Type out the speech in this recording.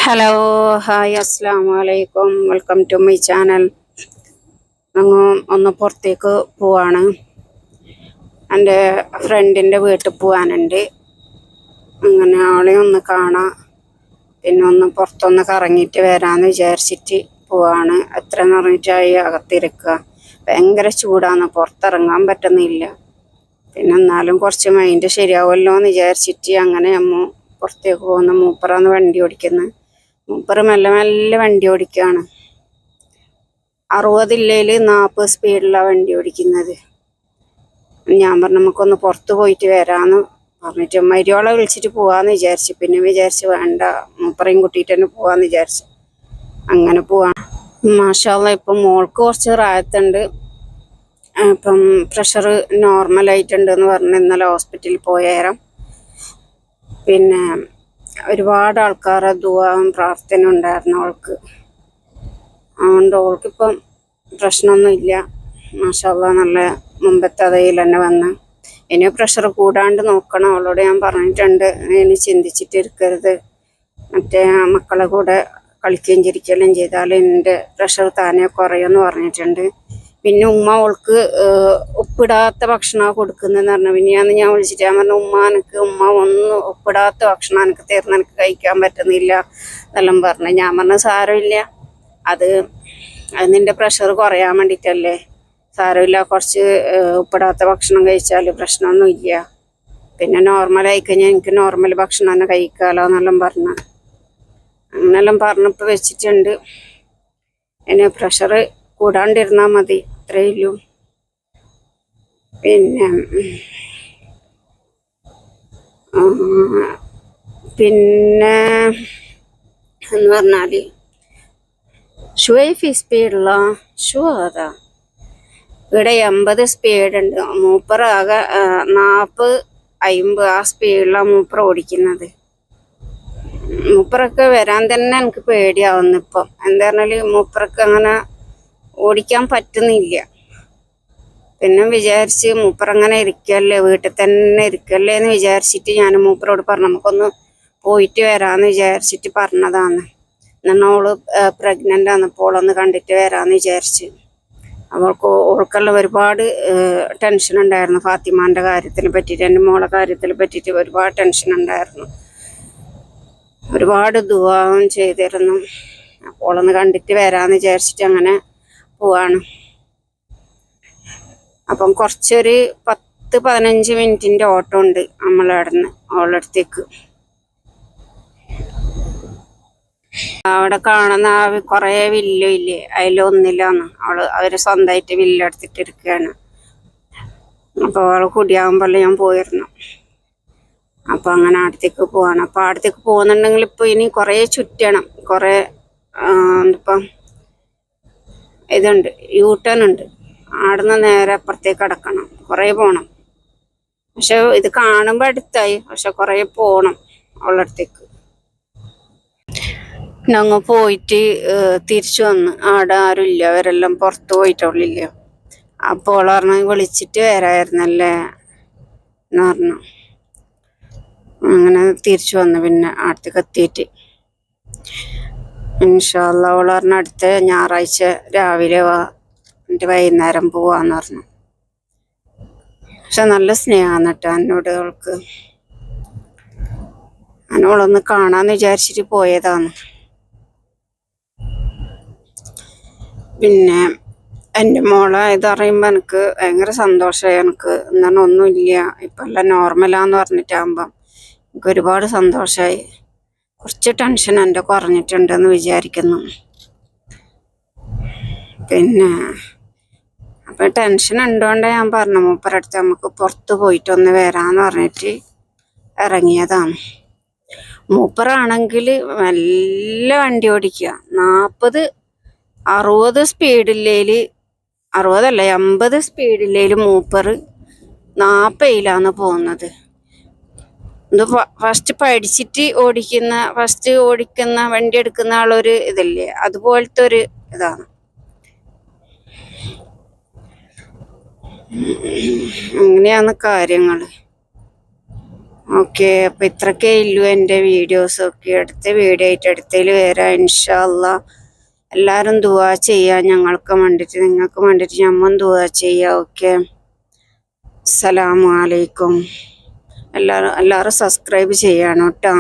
Hello, hi, അസ്സാം വലൈക്കും. Welcome to my channel. ഞങ്ങൾ ഒന്ന് പുറത്തേക്ക് പോവാണ്. എൻ്റെ ഫ്രണ്ടിൻ്റെ വീട്ടിൽ പോകാനുണ്ട്. അങ്ങനെ അവളെ ഒന്ന് കാണാം, പിന്നെ ഒന്ന് പുറത്തൊന്ന് കറങ്ങിയിട്ട് വരാമെന്ന് വിചാരിച്ചിട്ട് പോവാണ്. എത്ര നിറഞ്ഞിട്ടായി അകത്തിരിക്കുക. ഭയങ്കര ചൂടാണ്, പുറത്തിറങ്ങാൻ പറ്റുന്നില്ല. പിന്നെ എന്നാലും കുറച്ച് മൈൻഡ് ശരിയാവുമല്ലോ എന്ന് വിചാരിച്ചിട്ട് അങ്ങനെ അമ്മ പുറത്തേക്ക് പോകുന്ന. മൂപ്പറാന്ന് വണ്ടി ഓടിക്കുന്നത്. മൂപ്പറ് മെല്ലെ മെല്ലെ വണ്ടി ഓടിക്കുകയാണ്. 60 40 സ്പീഡിലാണ് വണ്ടി ഓടിക്കുന്നത്. ഞാൻ പറഞ്ഞു നമുക്കൊന്ന് പുറത്ത് പോയിട്ട് വരാമെന്ന് പറഞ്ഞിട്ട് മരിയോളെ വിളിച്ചിട്ട് പോവാന്ന് വിചാരിച്ചു. പിന്നെ വിചാരിച്ച് വേണ്ട, മൂപ്പറയും കൂട്ടിയിട്ട് തന്നെ പോവാന്ന് വിചാരിച്ചു. അങ്ങനെ പോവാണ്. മാഷാ അല്ലാഹ് ഇപ്പം മോൾക്ക് കുറച്ച് റായത്തുണ്ട്. ഇപ്പം പ്രഷർ നോർമലായിട്ടുണ്ട് എന്ന് പറഞ്ഞ് ഇന്നലെ ഹോസ്പിറ്റലിൽ പോയേരം. പിന്നെ ഒരുപാട് ആൾക്കാരെ ദുആവും പ്രാർത്ഥന ഉണ്ടായിരുന്നു അവൾക്ക്. അതുകൊണ്ട് അവൾക്കിപ്പം പ്രശ്നമൊന്നുമില്ല. മാഷാ അല്ലാഹ് നല്ല മുമ്പത്തെ അതയിൽ തന്നെ വന്ന്. ഇനി പ്രഷർ കൂടാണ്ട് നോക്കണം. അവളോട് ഞാൻ പറഞ്ഞിട്ടുണ്ട്, ഇനി ചിന്തിച്ചിട്ടിരിക്കരുത്, മറ്റേ മക്കളെ കൂടെ കളിക്കുകയും ചിരിക്കുകയും ചെയ്താൽ എൻ്റെ പ്രഷർ താനെ കുറയുമെന്ന് പറഞ്ഞിട്ടുണ്ട്. പിന്നെ ഉമ്മ അവൾക്ക് ഉപ്പിടാത്ത ഭക്ഷണമാണ് കൊടുക്കുന്നതെന്ന് പറഞ്ഞു. പിന്നെ ഞാൻ വിളിച്ചിട്ട് ഞാൻ പറഞ്ഞു, ഉമ്മ ഒന്നും ഉപ്പിടാത്ത ഭക്ഷണം എനിക്ക് തരുന്ന, എനിക്ക് കഴിക്കാൻ പറ്റുന്നില്ല എന്നെല്ലാം പറഞ്ഞു. ഞാൻ പറഞ്ഞു സാരമില്ല, അത് നിൻ്റെ പ്രഷർ കുറയാൻ വേണ്ടിയിട്ടല്ലേ, സാരമില്ല, കുറച്ച് ഉപ്പിടാത്ത ഭക്ഷണം കഴിച്ചാൽ പ്രശ്നമൊന്നുമില്ല, പിന്നെ നോർമലായി കഴിഞ്ഞാൽ എനിക്ക് നോർമൽ ഭക്ഷണം തന്നെ കഴിക്കാമല്ലോ എന്നെല്ലാം പറഞ്ഞു. അങ്ങനെല്ലാം പറഞ്ഞപ്പോൾ വെച്ചിട്ടുണ്ട്. എന്നെ പ്രഷർ കൂടാണ്ടിരുന്നാൽ മതി, അത്രയേ ഉള്ളൂ. പിന്നെ എന്ന് പറഞ്ഞാൽ ഷുവൈഫ് സ്പീഡുള്ള ഷൂ അതാ ഇവിടെ 80 സ്പീഡുണ്ട്. മൂപ്പറാകെ 40 50 ആ സ്പീഡിലാണ് മൂപ്പർ ഓടിക്കുന്നത്. മൂപ്പറൊക്കെ വരാൻ തന്നെ എനിക്ക് പേടിയാവുന്നു ഇപ്പം. എന്താ പറഞ്ഞാൽ മൂപ്പറൊക്കെ അങ്ങനെ ഓടിക്കാൻ പറ്റുന്നില്ല. പിന്നെ വിചാരിച്ച് മൂപ്പറങ്ങനെ ഇരിക്കല്ലേ, വീട്ടിൽ തന്നെ ഇരിക്കല്ലേ എന്ന് വിചാരിച്ചിട്ട് ഞാൻ മൂപ്പറോട് പറഞ്ഞു നമുക്കൊന്ന് പോയിട്ട് വരാമെന്ന് വിചാരിച്ചിട്ട് പറഞ്ഞതാണ്. എന്നാൽ അവള് പ്രഗ്നൻ്റ് ആണ്, അപ്പോൾ ഒന്ന് കണ്ടിട്ട് വരാമെന്ന് വിചാരിച്ച്. ഓൾക്കെല്ലാം ഒരുപാട് ടെൻഷൻ ഉണ്ടായിരുന്നു ഫാത്തിമാൻ്റെ കാര്യത്തിനെ പറ്റിയിട്ട്, എൻ്റെ മോളെ കാര്യത്തിനെ പറ്റിയിട്ട് ഒരുപാട് ടെൻഷൻ ഉണ്ടായിരുന്നു. ഒരുപാട് ദുആവും ചെയ്തിരുന്നു. അപ്പോൾ ഒന്ന് കണ്ടിട്ട് വരാമെന്ന് വിചാരിച്ചിട്ട് അങ്ങനെ പോവാണ്. അപ്പം കുറച്ചൊരു 10-15 മിനിറ്റിൻ്റെ ഓട്ടം ഉണ്ട് നമ്മളവിടുന്ന് അവളുടെ അടുത്തേക്ക്. അവിടെ കാണുന്ന കുറേ വില്ലില്ലേ, അതിലൊന്നില്ലാന്ന് അവര് സ്വന്തമായിട്ട് വില്ലെടുത്തിട്ട് ഇരിക്കുകയാണ്. അപ്പോൾ അവൾ കുടിയാകുമ്പോൾ ഞാൻ പോയിരുന്നു. അപ്പോൾ അങ്ങനെ അടുത്തേക്ക് പോവാണ്. അപ്പോൾ അടുത്തേക്ക് പോകുന്നുണ്ടെങ്കിൽ ഇപ്പോൾ ഇനി കുറേ ചുറ്റണം, കുറേ ഇപ്പം ഇതുണ്ട്, യൂട്ടേൺ ഉണ്ട്. ആടുന്ന് നേരെ അപ്പുറത്തേക്ക് കിടക്കണം, കുറേ പോകണം. പക്ഷെ ഇത് കാണുമ്പോൾ അടുത്തായി, പക്ഷെ കുറേ പോകണം അവളുടെ അടുത്തേക്ക്. ഞങ്ങൾ പോയിട്ട് തിരിച്ചു വന്ന്. ആടെ ആരുമില്ല, അവരെല്ലാം പുറത്ത് പോയിട്ടുള്ളില്ല. അപ്പോൾ അവൾ പറഞ്ഞു വിളിച്ചിട്ട് വരായിരുന്നല്ലേ എന്ന് പറഞ്ഞു. അങ്ങനെ തിരിച്ചു വന്നു. പിന്നെ അടുത്തേക്ക് എത്തിയിട്ട് ഇൻഷാ അല്ലാഹ് അവൾ പറഞ്ഞു അടുത്ത ഞായറാഴ്ച രാവിലെ വാ, എന്നിട്ട് വൈകുന്നേരം പോവാന്ന് പറഞ്ഞു. പക്ഷെ നല്ല സ്നേഹമാണ് കേട്ടോ എന്നോട് അവൾക്ക്. അവളൊന്ന് കാണാന്ന് വിചാരിച്ചിട്ട് പോയതാണ്. പിന്നെ എൻ്റെ മോളെ ഇതറിയുമ്പോൾ എനിക്ക് ഭയങ്കര സന്തോഷമായി. എനിക്ക് എന്താണ് ഒന്നുമില്ല, ഇപ്പം എല്ലാം നോർമലാന്ന് പറഞ്ഞിട്ടാകുമ്പം എനിക്ക് ഒരുപാട് സന്തോഷമായി. കുറച്ച് ടെൻഷൻ എൻ്റെ കുറഞ്ഞിട്ടുണ്ടെന്ന് വിചാരിക്കുന്നു. പിന്നെ അപ്പം ടെൻഷൻ ഉണ്ടോണ്ട് ഞാൻ പറഞ്ഞു മൂപ്പരടുത്ത് നമുക്ക് പുറത്ത് പോയിട്ടൊന്ന് വരാമെന്ന് പറഞ്ഞിട്ട് ഇറങ്ങിയതാണ്. മൂപ്പറാണെങ്കിൽ നല്ല വണ്ടി ഓടിക്കുക. 40-60 സ്പീഡില്ലേല്, 60 അല്ല 80 സ്പീഡില്ലേലും മൂപ്പർ 40-ലാണ് പോകുന്നത്. ഇത് ഫസ്റ്റ് പഠിച്ചിട്ട് ഓടിക്കുന്ന വണ്ടി എടുക്കുന്ന ആളൊരു ഇതില്ലേ, അതുപോലത്തെ ഒരു ഇതാണ്. അങ്ങനെയാണ് കാര്യങ്ങൾ. ഓക്കെ, അപ്പം ഇത്രക്കേ ഉള്ളൂ എൻ്റെ വീഡിയോസൊക്കെ. അടുത്ത വീഡിയോ ആയിട്ട് അടുത്തതിൽ വരാം ഇൻഷാ അല്ലാ. എല്ലാവരും ദുആ ചെയ്യാം, ഞങ്ങൾക്ക് വേണ്ടിയിട്ട്, നിങ്ങൾക്ക് വേണ്ടിയിട്ട് ഞമ്മൻ ദുആ ചെയ്യാം. ഓക്കെ, അസ്സലാമു അലൈക്കും. എല്ലാവരും സബ്സ്ക്രൈബ് ചെയ്യണം കേട്ടോ.